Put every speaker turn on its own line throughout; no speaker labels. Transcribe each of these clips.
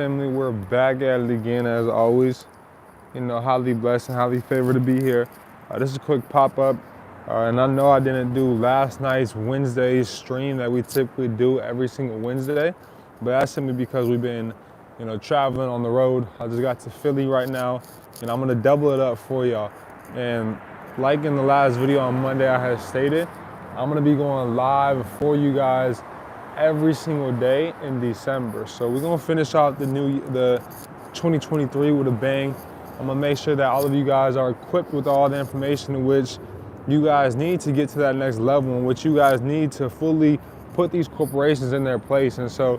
family, we're back at it again as always. You know, highly blessed and highly favored to be here. This is a quick pop-up, and I know I didn't do last night's Wednesday stream that we typically do every single Wednesday, but that's simply because we've been, traveling on the road. I just got to Philly right now, and I'm gonna double it up for y'all. And like in the last video on Monday I had stated, I'm gonna be going live for you guys every single day in December. So we're gonna finish out the 2023 with a bang. I'm gonna make sure that all of you guys are equipped with all the information in which you guys need to get to that next level, in which you guys need to fully put these corporations in their place. And so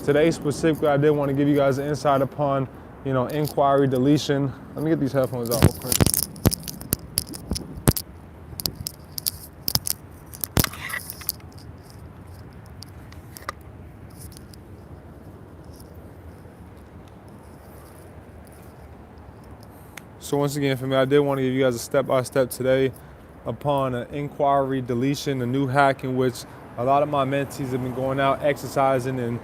today specifically, I did want to give you guys an insight upon, inquiry deletion. Let me get these headphones out real quick. So once again, for me, I did want to give you guys a step-by-step today upon an inquiry deletion, a new hack in which a lot of my mentees have been going out exercising and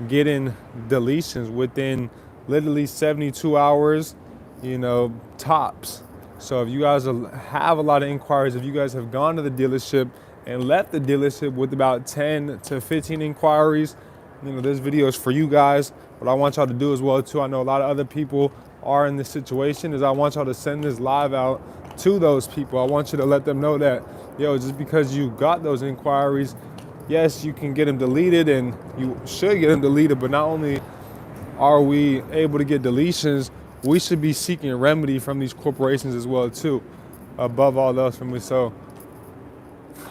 getting deletions within literally 72 hours, tops. So if you guys have a lot of inquiries, if you guys have gone to the dealership and left the dealership with about 10 to 15 inquiries, this video is for you guys. What I want y'all to do as well too, I know a lot of other people are in this situation, is I want y'all to send this live out to those people. I want you to let them know that, just because you got those inquiries, yes, you can get them deleted and you should get them deleted, but not only are we able to get deletions, we should be seeking remedy from these corporations as well too, above all else for me. So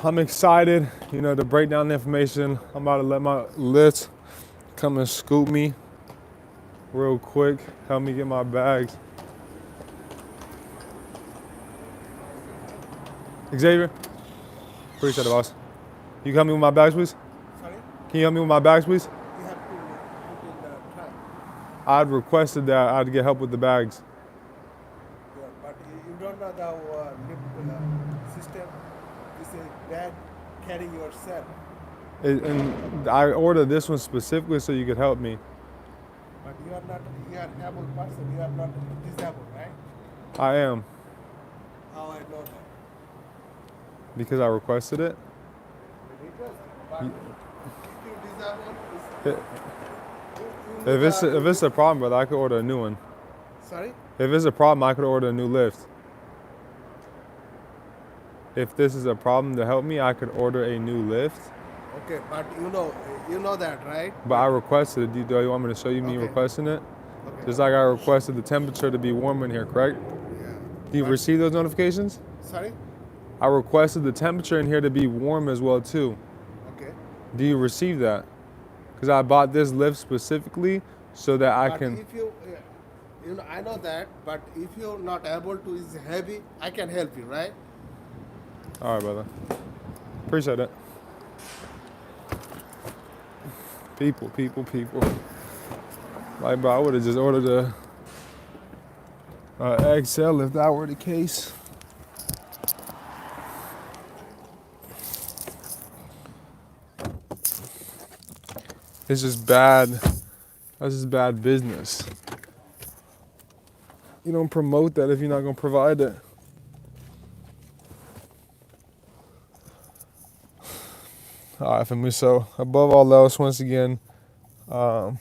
I'm excited, to break down the information. I'm about to let my Lyft come and scoop me real quick, help me get my bags. Xavier, appreciate it, boss. You can help me with my bags, please?
Sorry?
Can you help me with my bags, please?
You have to put in the truck.
I'd requested that I'd get help with the bags.
Yeah, but you don't know the lift system. This is bad carry yourself.
And I ordered this one specifically so you could help me.
But you are able person, you are not disabled, right?
I am,
How I know that?
because I requested it.
But if you disabled,
If it's a problem, brother, I could order a new one.
Sorry?
If it's a problem, I could order a new lift. If this is a problem to help me, I could order a new lift.
Okay, but you know that, right?
But I requested it. Do you want me to show you me
Okay.
requesting it?
Okay.
Just like I requested the temperature to be warm in here, correct?
Yeah.
Do you receive those notifications?
Sorry?
I requested the temperature in here to be warm as well too.
Okay.
Do you receive that? Because I bought this lift specifically so that I
But
can.
if you, I know that, but if you're not able to, is heavy, I can help you, right?
All right, brother. Appreciate it. People. Like, bro, I would have just ordered a XL if that were the case. It's just bad. That's just bad business. You don't promote that if you're not gonna provide it. All right, family. So above all else, once again, to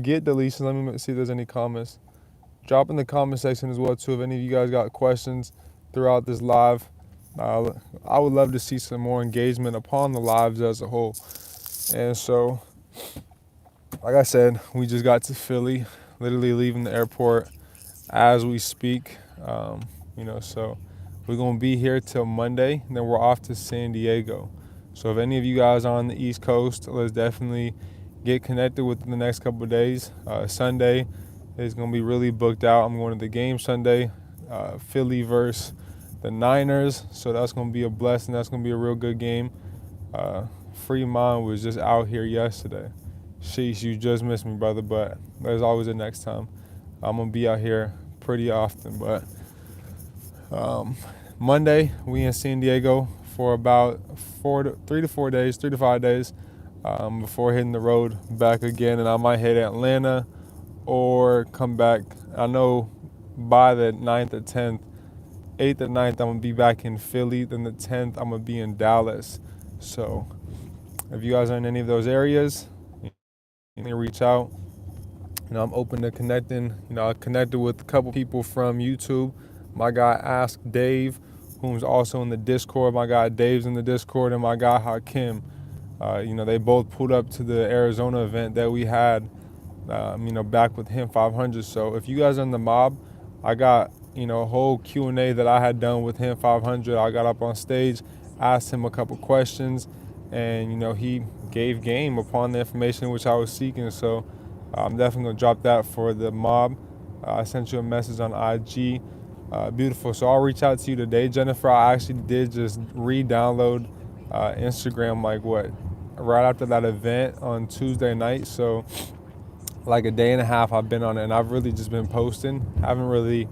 get deletions, let me see if there's any comments. Drop in the comment section as well too. If any of you guys got questions throughout this live, I would love to see some more engagement upon the lives as a whole. And so, like I said, we just got to Philly, literally leaving the airport as we speak. So we're gonna be here till Monday, and then we're off to San Diego. So if any of you guys are on the East Coast, let's definitely get connected within the next couple of days. Sunday is going to be really booked out. I'm going to the game Sunday, Philly versus the Niners. So that's going to be a blessing. That's going to be a real good game. Fremont was just out here yesterday. Sheesh, you just missed me, brother, but there's always a next time. I'm going to be out here pretty often. But Monday, we in San Diego for about 3 to 5 days before hitting the road back again. And I might hit Atlanta or come back. I know by the 9th or 10th, 8th or 9th, I'm gonna be back in Philly. Then the 10th, I'm gonna be in Dallas. So if you guys are in any of those areas, you can reach out. I'm open to connecting. I connected with a couple people from YouTube. My guy Ask Dave, who's also in the Discord. My guy Dave's in the Discord, and my guy Hakim. They both pulled up to the Arizona event that we had, back with him 500. So if you guys are in the mob, I got, a whole Q&A that I had done with him 500. I got up on stage, asked him a couple questions, and, he gave game upon the information which I was seeking. So I'm definitely going to drop that for the mob. I sent you a message on IG. Beautiful. So I'll reach out to you today, Jennifer. I actually did just re-download Instagram right after that event on Tuesday night. So like a day and a half I've been on it, and I've really just been posting. Haven't really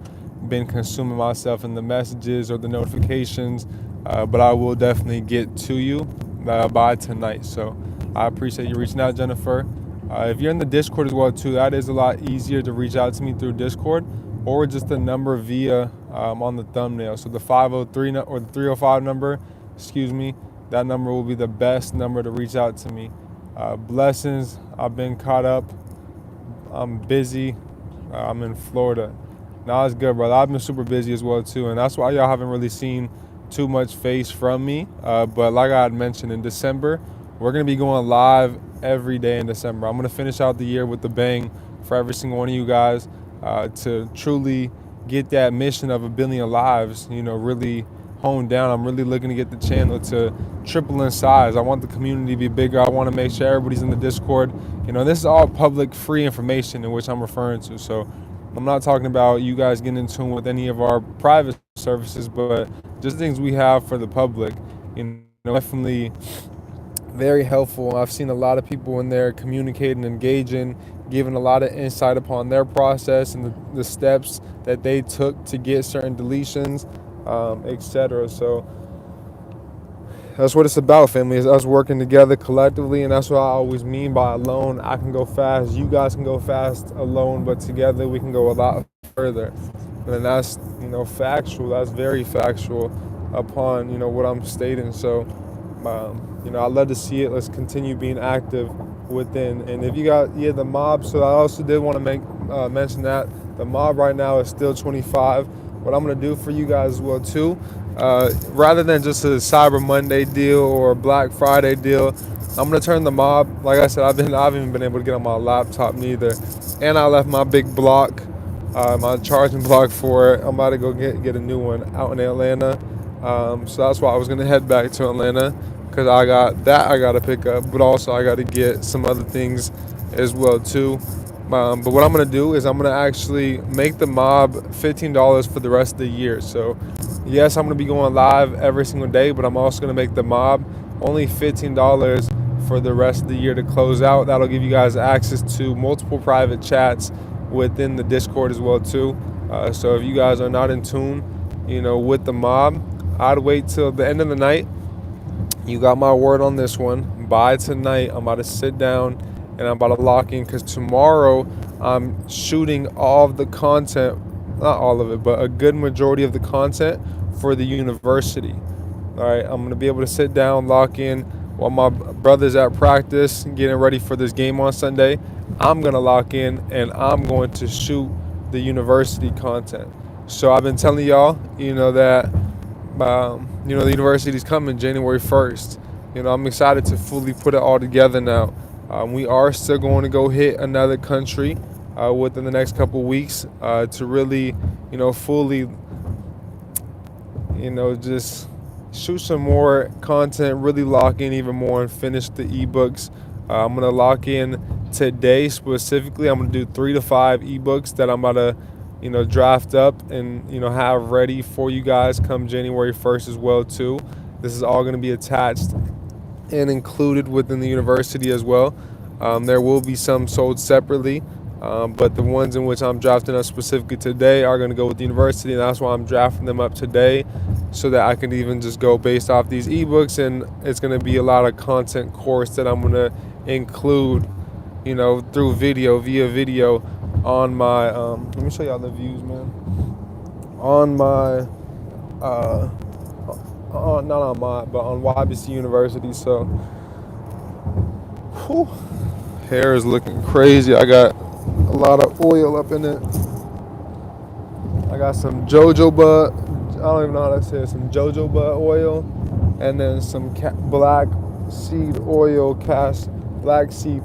been consuming myself in the messages or the notifications, but I will definitely get to you by tonight. So I appreciate you reaching out, Jennifer. If you're in the Discord as well too, that is a lot easier to reach out to me through Discord, or just the number via on the thumbnail. So the 503 or the 305 number, that number will be the best number to reach out to me. Blessings. I've been caught up. I'm busy. I'm in Florida. Nah, it's good, brother. I've been super busy as well too, and that's why y'all haven't really seen too much face from me. But like I had mentioned, in December, we're gonna be going live every day in December. I'm gonna finish out the year with the bang for every single one of you guys, to truly get that mission of 1 billion lives, really honed down. I'm really looking to get the channel to triple in size. I want the community to be bigger. I want to make sure everybody's in the Discord. This is all public, free information in which I'm referring to. So I'm not talking about you guys getting in tune with any of our private services, but just things we have for the public. Definitely very helpful. I've seen a lot of people in there communicating, engaging, giving a lot of insight upon their process and the steps that they took to get certain deletions, etc. So that's what it's about, family, is us working together collectively, and that's what I always mean by alone. I can go fast, you guys can go fast alone, but together we can go a lot further. And that's, factual. That's very factual upon, what I'm stating. So I'd love to see it. Let's continue being active within. And if you got the mob, so I also did want to mention that the mob right now is still 25. What I'm going to do for you guys as well too, rather than just a Cyber Monday deal or a Black Friday deal, I'm going to turn the mob. Like I said, I haven't even been able to get on my laptop neither, and I left my big block, my charging block for it. I'm about to go get a new one out in Atlanta. So that's why I was going to head back to Atlanta, because I got to pick up, but also I got to get some other things as well too. But what I'm going to do is I'm going to actually make the mob $15 for the rest of the year. So yes, I'm going to be going live every single day, but I'm also going to make the mob only $15 for the rest of the year to close out. That'll give you guys access to multiple private chats within the Discord as well too. So if you guys are not in tune, with the mob, I'd wait till the end of the night. You got my word on this one. By tonight, I'm about to sit down and I'm about to lock in, because tomorrow I'm shooting all of the content, not all of it, but a good majority of the content for the university. All right, I'm going to be able to sit down, lock in while my brother's at practice, getting ready for this game on Sunday. I'm going to lock in and I'm going to shoot the university content. So I've been telling y'all, that the university's coming January 1st. I'm excited to fully put it all together now. We are still going to go hit another country within the next couple weeks to really, fully, just shoot some more content, really lock in even more and finish the ebooks. I'm going to lock in today specifically. I'm going to do 3 to 5 ebooks that I'm about to draft up and have ready for you guys come January 1st as well too. This is all going to be attached and included within the university as well. There will be some sold separately, but the ones in which I'm drafting up specifically today are going to go with the university, and that's why I'm drafting them up today, so that I can even just go based off these ebooks. And it's going to be a lot of content course that I'm going to include, through via video on my let me show y'all the views, man. On my not on my, but on YBC University. So whew, hair is looking crazy. I got a lot of oil up in it. I got some jojoba, I don't even know how to say it, some jojoba oil, and then some black seed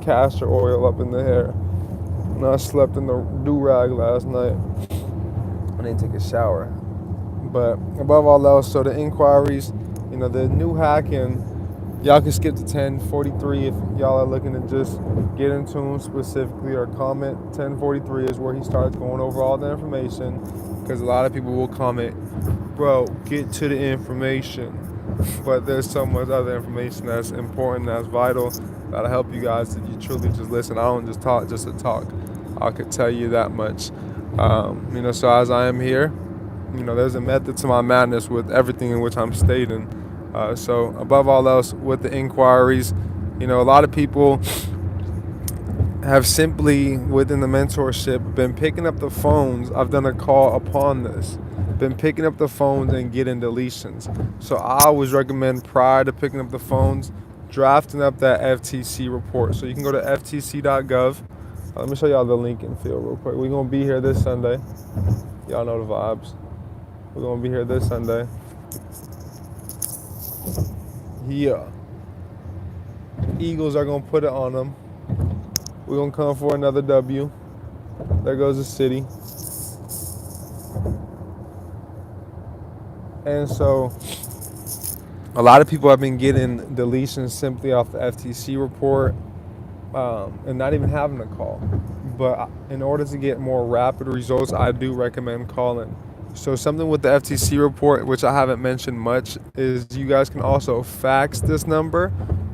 castor oil up in the hair. And I slept in the do-rag last night. I need to take a shower. But above all else, so the inquiries, the new hacking, y'all can skip to 1043 if y'all are looking to just get into them specifically, or comment. 1043 is where he starts going over all the information, because a lot of people will comment, bro, get to the information. But there's so much other information that's important, that's vital, that'll help you guys if you truly just listen. I don't just talk just to talk. I could tell you that much. So as I am here, there's a method to my madness with everything in which I'm stating. So above all else, with the inquiries, a lot of people have simply, within the mentorship, been picking up the phones. I've done a call upon this. Been picking up the phones and getting deletions. So I always recommend, prior to picking up the phones, drafting up that FTC report. So you can go to ftc.gov. Let me show y'all the Lincoln field real quick. We're going to be here this Sunday. Y'all know the vibes. We're going to be here this Sunday. Yeah. Eagles are going to put it on them. We're going to come for another W. There goes the city. And so a lot of people have been getting deletions simply off the FTC report, and not even having a call. But in order to get more rapid results, I do recommend calling. So something with the FTC report, which I haven't mentioned much, is you guys can also fax this number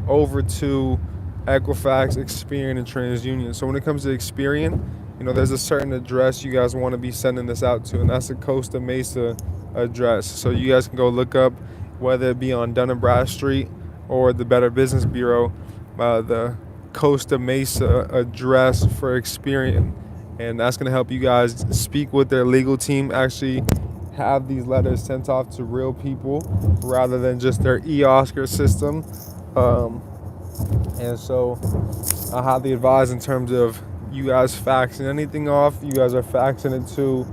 over to Equifax, Experian, and TransUnion. So when it comes to Experian, there's a certain address you guys want to be sending this out to, and that's the Costa Mesa address. So you guys can go look up, whether it be on Dun & Bradstreet or the Better Business Bureau, the Costa Mesa address for Experian. And that's going to help you guys speak with their legal team, actually have these letters sent off to real people rather than just their e-Oscar system. And so I highly advise, in terms of you guys faxing anything off, you guys are faxing it to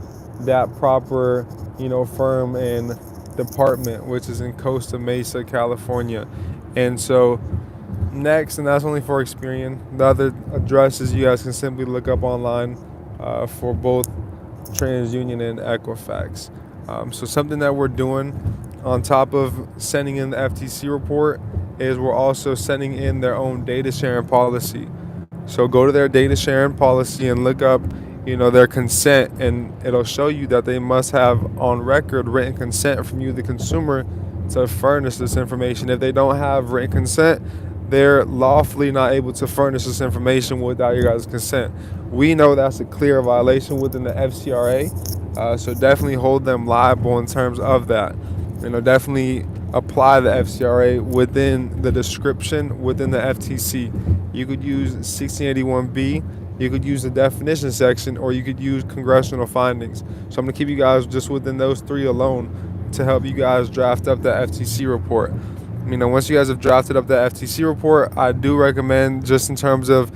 that proper, firm and department, which is in Costa Mesa, California. And so next, and that's only for Experian, the other addresses you guys can simply look up online for both TransUnion and Equifax. So something that we're doing on top of sending in the FTC report is we're also sending in their own data sharing policy. So go to their data sharing policy and look up, their consent, and it'll show you that they must have on record written consent from you, the consumer, to furnish this information. If they don't have written consent, they're lawfully not able to furnish this information without your guys' consent. We know that's a clear violation within the FCRA, so definitely hold them liable in terms of that. Definitely apply the FCRA within the description within the FTC. You could use 1681B, you could use the definition section, or you could use congressional findings. So I'm going to keep you guys just within those three alone to help you guys draft up the FTC report. Once you guys have drafted up the FTC report, I do recommend, just in terms of,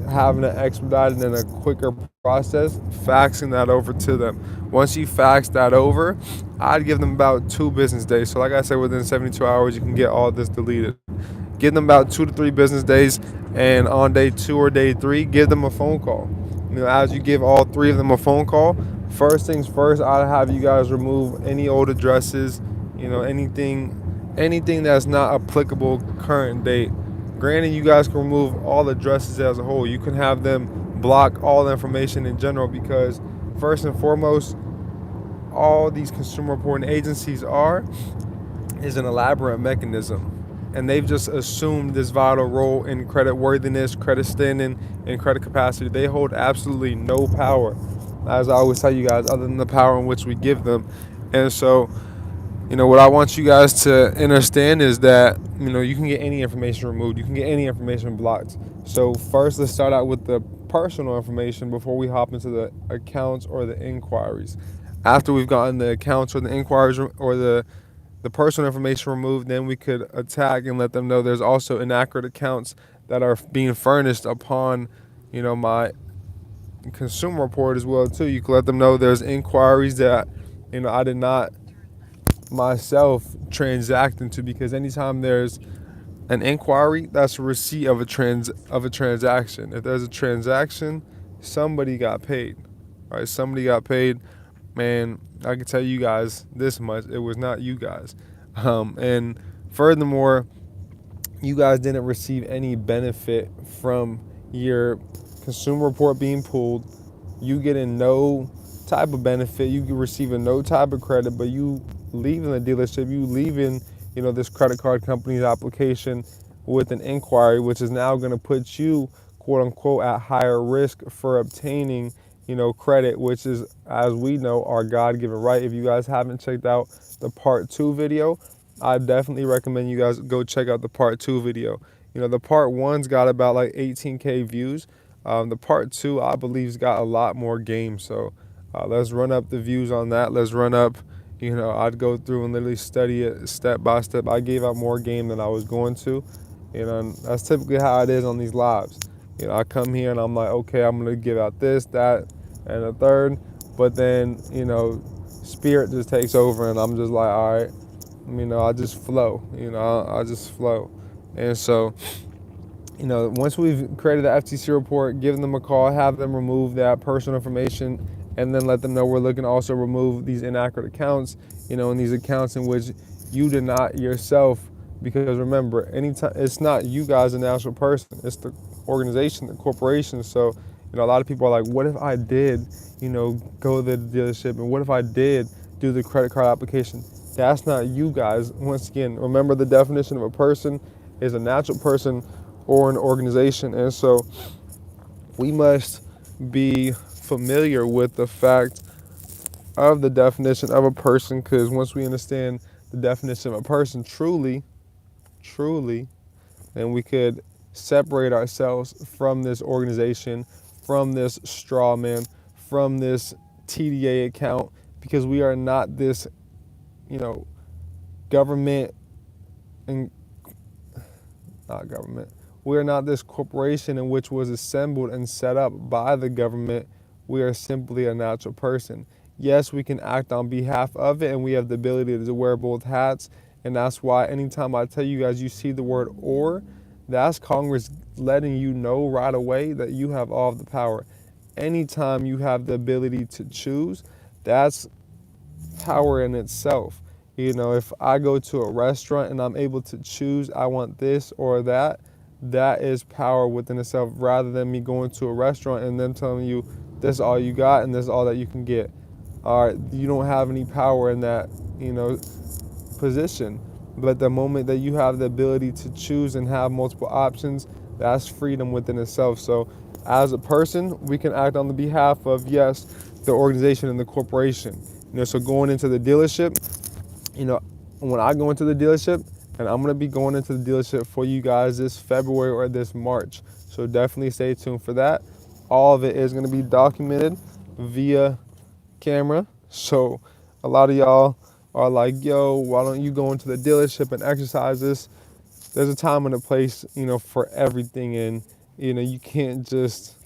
having it expedited and a quicker process, faxing that over to them. Once you fax that over, I'd give them about 2 business days. So like I said, within 72 hours, you can get all this deleted. Give them about 2 to 3 business days, and on day 2 or day 3, give them a phone call. As you give all 3 of them a phone call, first things first, I'd have you guys remove any old addresses, anything that's not applicable current date. Granted, you guys can remove all addresses as a whole. You can have them block all the information in general, because first and foremost, all these consumer reporting agencies is an elaborate mechanism. And they've just assumed this vital role in credit worthiness, credit standing, and credit capacity. They hold absolutely no power, as I always tell you guys, other than the power in which we give them. And so, what I want you guys to understand is that, you can get any information removed. You can get any information blocked. So first, let's start out with the personal information before we hop into the accounts or the inquiries. After we've gotten the accounts or the inquiries or the personal information removed, then we could attack and let them know there's also inaccurate accounts that are being furnished upon, my consumer report as well too. You can let them know there's inquiries that, I did not myself transact into, because anytime there's an inquiry, that's a receipt of a transaction. If there's a transaction, somebody got paid, right? Somebody got paid, man. I can tell you guys this much: it was not you guys. And furthermore, you guys didn't receive any benefit from your consumer report being pulled. You getting no type of benefit. You receiving no type of credit, but you leaving the dealership, you leaving, this credit card company's application with an inquiry, which is now going to put you, quote unquote, at higher risk for obtaining, credit, which is, as we know, our God-given right. If you guys haven't checked out the part 2 video, I definitely recommend you guys go check out the part 2 video. The part 1's got about like 18K views. The part 2, I believe's got a lot more game. So let's run up the views on that. Let's run up, I'd go through and literally study it step by step. I gave out more game than I was going to. And that's typically how it is on these lives. I come here and I'm like, okay, I'm going to give out this, that, and a third. But then, spirit just takes over and I'm just like, all right, I just flow, I just flow. And so, once we've created the FTC report, give them a call, have them remove that personal information, and then let them know we're looking to also remove these inaccurate accounts, and these accounts in which you did not yourself, because remember, anytime it's not you guys, an actual person, it's the organization, the corporation. So, a lot of people are like, what if I did, go to the dealership, and what if I did do the credit card application? That's not you guys. Once again, remember the definition of a person is a natural person or an organization. And so we must be familiar with the fact of the definition of a person, because once we understand the definition of a person truly, then we could separate ourselves from this organization, from this straw man, from this TDA account, because we are not this, government and not government. We are not this corporation in which was assembled and set up by the government. We are simply a natural person. Yes, we can act on behalf of it, and we have the ability to wear both hats. And that's why anytime I tell you guys you see the word "or," that's Congress letting you know right away that you have all of the power. Anytime you have the ability to choose, that's power in itself. If I go to a restaurant and I'm able to choose, I want this or that, that is power within itself, rather than me going to a restaurant and them telling you this is all you got and this is all that you can get. All right, you don't have any power in that, position. But the moment that you have the ability to choose and have multiple options, that's freedom within itself. So as a person, we can act on the behalf of, yes, the organization and the corporation. So going into the dealership, when I go into the dealership, and I'm going to be going into the dealership for you guys this February or this March. So definitely stay tuned for that. All of it is going to be documented via camera. So a lot of y'all are like, yo, why don't you go into the dealership and exercise this? There's a time and a place, for everything. And, you can't just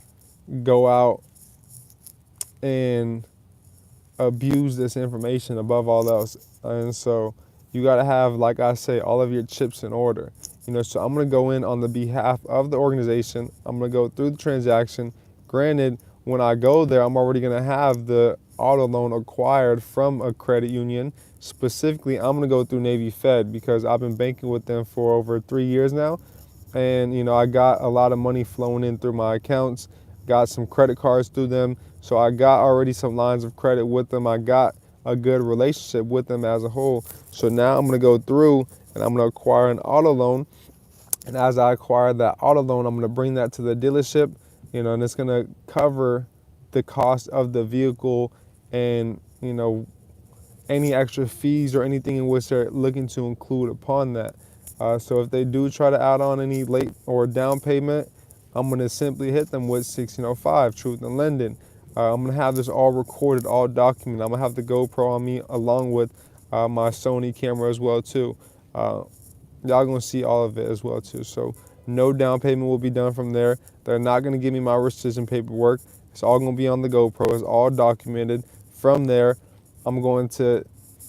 go out and abuse this information above all else. And so you got to have, like I say, all of your chips in order. So I'm going to go in on the behalf of the organization. I'm going to go through the transaction. Granted, when I go there, I'm already going to have the auto loan acquired from a credit union. Specifically, I'm going to go through Navy Fed, because I've been banking with them for over 3 years now. And, I got a lot of money flowing in through my accounts, got some credit cards through them. So I got already some lines of credit with them. I got a good relationship with them as a whole. So now I'm going to go through and I'm going to acquire an auto loan. And as I acquire that auto loan, I'm going to bring that to the dealership, and it's going to cover the cost of the vehicle and, any extra fees or anything in which they're looking to include upon that. So if they do try to add on any late or down payment, I'm going to simply hit them with 1605, truth in lending. I'm going to have this all recorded, all documented. I'm going to have the GoPro on me along with my Sony camera as well too. Uh, Y'all going to see all of it as well too. So no down payment will be done from there. They're not going to give me my rescission paperwork. It's all going to be on the GoPro. It's all documented. From there, I'm going to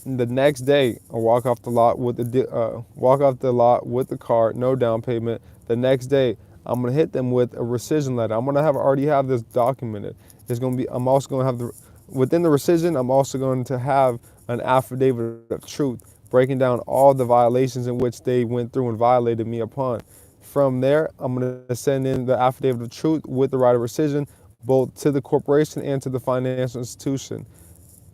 the next day walk off the lot with the car, no down payment. The next day, I'm gonna hit them with a rescission letter. I'm gonna already have this documented. It's gonna be. I'm also gonna have within the rescission. I'm also going to have an affidavit of truth breaking down all the violations in which they went through and violated me upon. From there, I'm gonna send in the affidavit of truth with the right of rescission, both to the corporation and to the financial institution.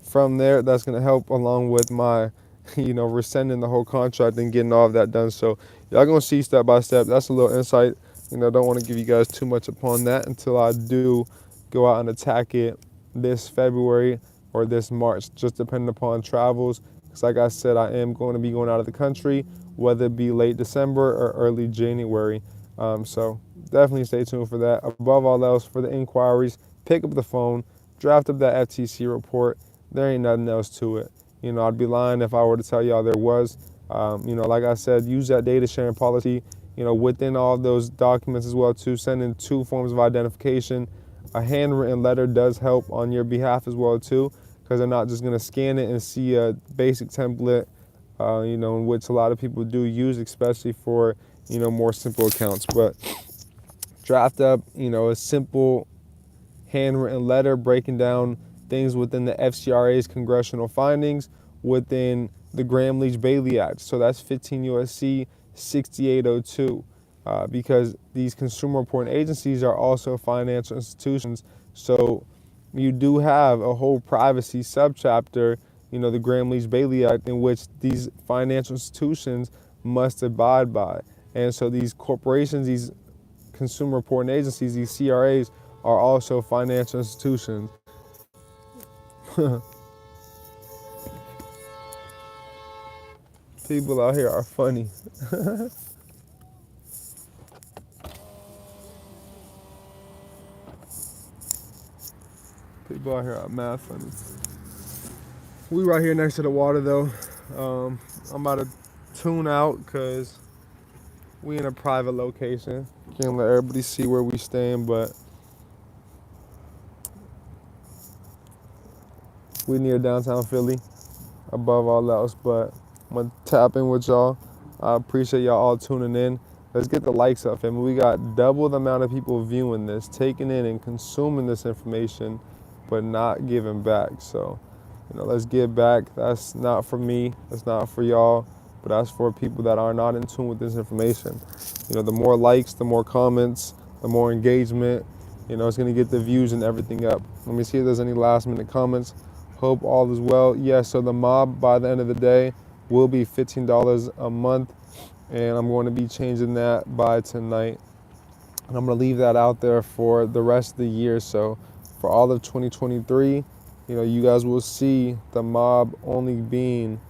From there, that's going to help along with my, rescinding the whole contract and getting all of that done. So y'all going to see step by step. That's a little insight. Don't want to give you guys too much upon that until I do go out and attack it this February or this March, just depending upon travels. Because like I said, I am going to be going out of the country, whether it be late December or early January. So definitely stay tuned for that. Above all else, for the inquiries, pick up the phone, draft up that FTC report. There ain't nothing else to it. I'd be lying if I were to tell y'all there was. Like I said, use that data sharing policy, within all of those documents as well too. Send in 2 forms of identification. A handwritten letter does help on your behalf as well too, because they're not just going to scan it and see a basic template, in which a lot of people do use, especially for, more simple accounts. But draft up, a simple handwritten letter breaking down things within the FCRA's congressional findings within the Gramm-Leach-Bailey Act. So that's 15 U.S.C. 6802. Because these consumer reporting agencies are also financial institutions. So you do have a whole privacy subchapter, the Gramm-Leach-Bailey Act, in which these financial institutions must abide by. And so these corporations, these consumer reporting agencies, these CRAs, are also financial institutions. People out here are funny. People out here are mad funny. We right here next to the water though. I'm about to tune out because we in a private location. Can't let everybody see where we staying, but we near downtown Philly, above all else. But I'm gonna tap in with y'all. I appreciate y'all all tuning in. Let's get the likes up, and we got double the amount of people viewing this, taking in and consuming this information, but not giving back. So, let's give back. That's not for me. That's not for y'all, but that's for people that are not in tune with this information. The more likes, the more comments, the more engagement, it's gonna get the views and everything up. Let me see if there's any last minute comments. Hope all is well. Yes, so the mob by the end of the day will be $15 a month, and I'm going to be changing that by tonight. And I'm going to leave that out there for the rest of the year. So for all of 2023, you guys will see the mob only being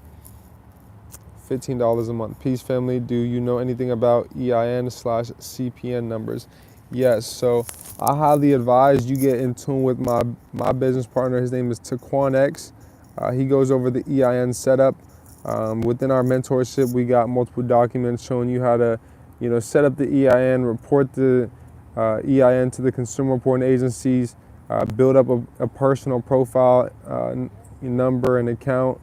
$15 a month. Peace family, do you know anything about EIN/CPN numbers? Yes, so I highly advise you get in tune with my business partner. His name is Taquan X. He goes over the EIN setup. Within our mentorship, we got multiple documents showing you how to, set up the EIN, report the EIN to the consumer reporting agencies, build up a personal profile number and account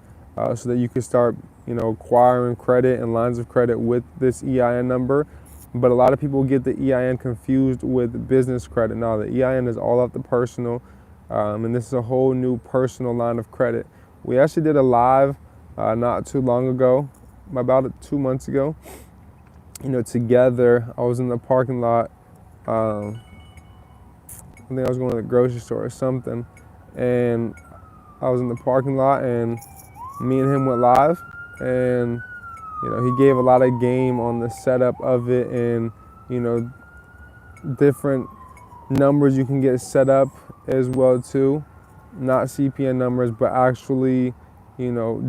so that you can start, acquiring credit and lines of credit with this EIN number. But a lot of people get the EIN confused with business credit. No, the EIN is all up the personal, and this is a whole new personal line of credit. We actually did a live not too long ago, about 2 months ago. Together, I was in the parking lot. I think I was going to the grocery store or something, and I was in the parking lot, and me and him went live, and he gave a lot of game on the setup of it and, different numbers you can get set up as well too. Not CPN numbers, but actually,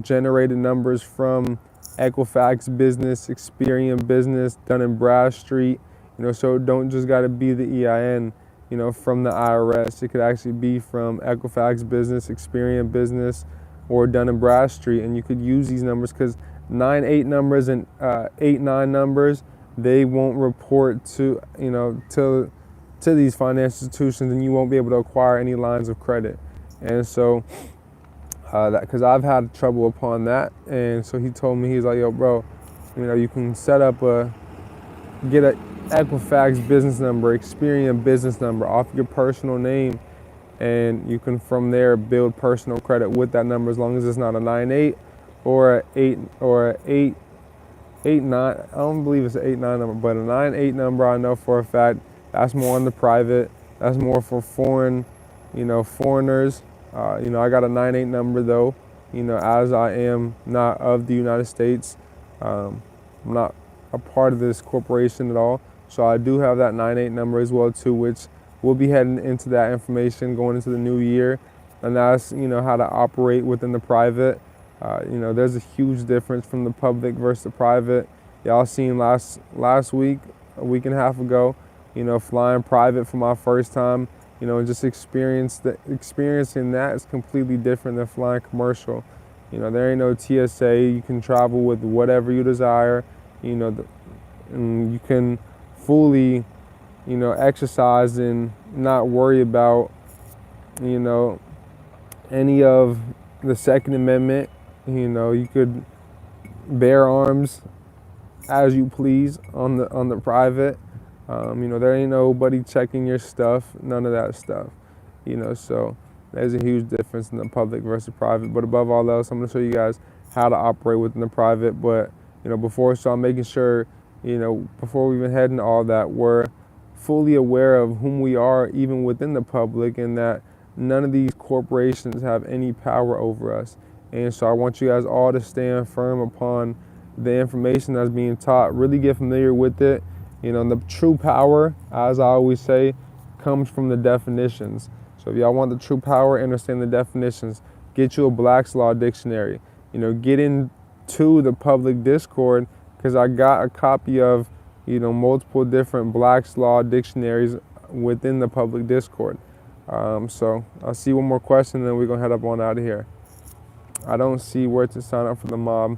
generated numbers from Equifax Business, Experian Business, Dun& Bradstreet, So it don't just got to be the EIN, from the IRS. It could actually be from Equifax Business, Experian Business, or Dun & Bradstreet, and you could use these numbers because 9-8 numbers and 8-9 numbers, they won't report to to these financial institutions, and you won't be able to acquire any lines of credit. And so that, because I've had trouble upon that, and so he told me, he's like, yo, bro, you can get a Equifax business number, Experian business number off your personal name, and you can from there build personal credit with that number, as long as it's not a 9-8 or a 8-9. I don't believe it's an 8-9 number, but a 9-8 number, I know for a fact that's more on the private. That's more for foreigners. I got a 9-8 number though, as I am not of the United States. I'm not a part of this corporation at all. So I do have that 9-8 number as well too, which we'll be heading into that information going into the new year. And that's, how to operate within the private. There's a huge difference from the public versus the private. Y'all seen last week, a week and a half ago, flying private for my first time, and just experiencing that is completely different than flying commercial. There ain't no TSA. You can travel with whatever you desire. And you can fully, exercise and not worry about, any of the Second Amendment. You could bear arms as you please on the private. There ain't nobody checking your stuff, none of that stuff. So there's a huge difference in the public versus private. But above all else, I'm gonna show you guys how to operate within the private. But so I'm making sure, before we even head into all that, we're fully aware of whom we are even within the public, and that none of these corporations have any power over us. And so I want you guys all to stand firm upon the information that's being taught. Really get familiar with it. The true power, as I always say, comes from the definitions. So if y'all want the true power, understand the definitions. Get you a Black's Law dictionary. Get into the public Discord, because I got a copy of, multiple different Black's Law dictionaries within the public Discord. So I'll see one more question, and then we're gonna head up on out of here. I don't see where to sign up for the mob,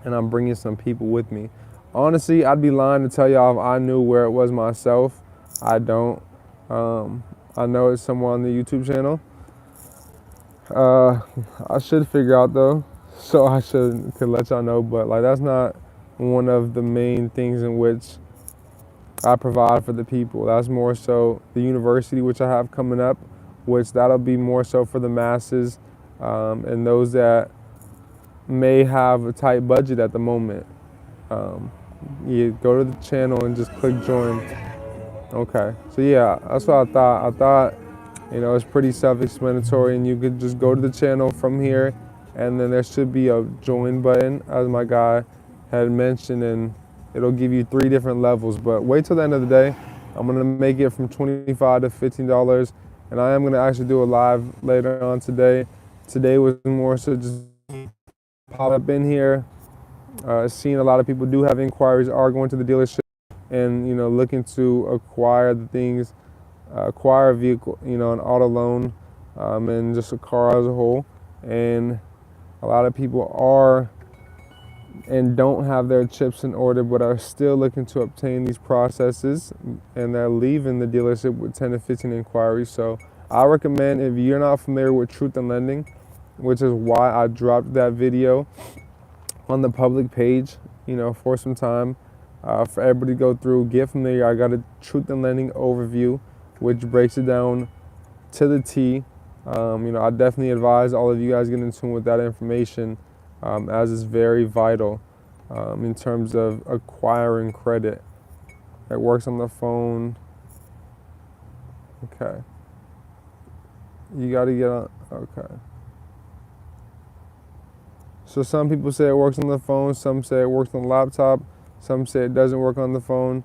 and I'm bringing some people with me. Honestly, I'd be lying to tell y'all if I knew where it was myself. I don't. I know it's somewhere on the YouTube channel. I should figure out though, so I could let y'all know. But that's not one of the main things in which I provide for the people. That's more so the university, which I have coming up, which that'll be more so for the masses, and those that may have a tight budget at the moment. You go to the channel and just click join. Okay, so yeah, that's what I thought. I thought, it's pretty self-explanatory, and you could just go to the channel from here, and then there should be a join button, as my guy had mentioned, and it'll give you 3 different levels. But wait till the end of the day. I'm gonna make it from $25 to $15, and I am gonna actually do a live later on today. Today was more so just pop up in here. Seeing a lot of people do have inquiries, are going to the dealership and looking to acquire the things, acquire a vehicle, an auto loan, and just a car as a whole. And a lot of people are and don't have their chips in order, but are still looking to obtain these processes, and they're leaving the dealership with 10 to 15 inquiries. So I recommend, if you're not familiar with Truth in Lending, which is why I dropped that video on the public page, for some time, for everybody to go through, get familiar. I got a Truth in Lending overview, which breaks it down to the T. I definitely advise all of you guys get in tune with that information, as it's very vital in terms of acquiring credit. It works on the phone. Okay. You got to get on. Okay. So some people say it works on the phone, some say it works on the laptop, some say it doesn't work on the phone,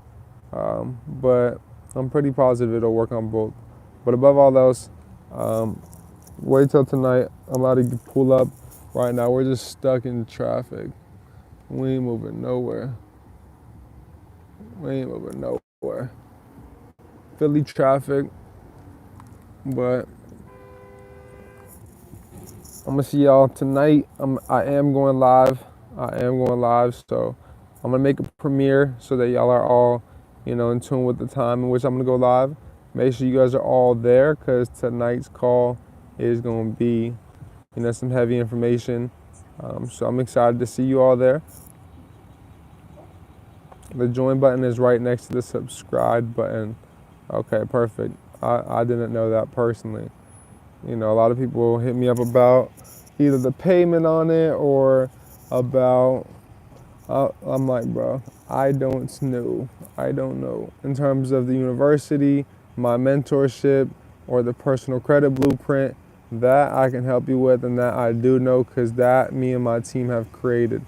but I'm pretty positive it'll work on both. But above all else, wait till tonight. I'm about to pull up right now. We're just stuck in traffic. We ain't moving nowhere. We ain't moving nowhere. or Philly traffic, but I'm gonna see y'all tonight. I am going live. So I'm gonna make a premiere so that y'all are all, in tune with the time in which I'm gonna go live. Make sure you guys are all there because tonight's call is gonna be, some heavy information. So I'm excited to see you all there. The join button is right next to the subscribe button. Okay, perfect. I didn't know that personally. A lot of people hit me up about either the payment on it or about, I'm like, bro, I don't know. I don't know. In terms of the university, my mentorship, or the personal credit blueprint, that I can help you with, and that I do know because that me and my team have created.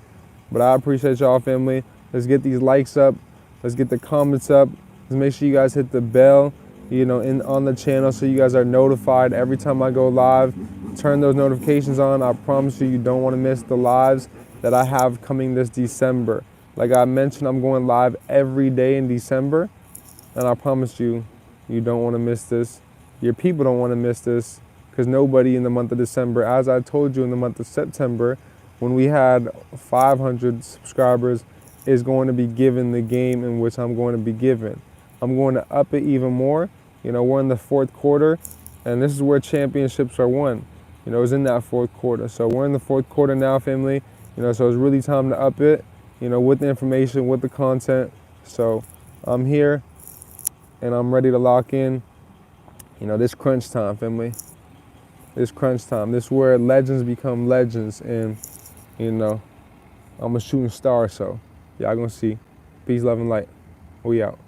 But I appreciate y'all, family. Let's get these likes up. Let's get the comments up. Let's make sure you guys hit the bell, on the channel so you guys are notified every time I go live. Turn those notifications on. I promise you don't want to miss the lives that I have coming this December. Like I mentioned, I'm going live every day in December, and I promise you, you don't want to miss this. Your people don't want to miss this because nobody in the month of December, as I told you in the month of September, when we had 500 subscribers, is going to be given the game in which I'm going to be given. I'm going to up it even more. We're in the fourth quarter, and this is where championships are won. It's in that fourth quarter. So we're in the fourth quarter now, family. So it's really time to up it, with the information, with the content. So I'm here, and I'm ready to lock in. This crunch time, family. This crunch time. This is where legends become legends, and, I'm a shooting star, so y'all gonna see. Peace, love, and light. We out.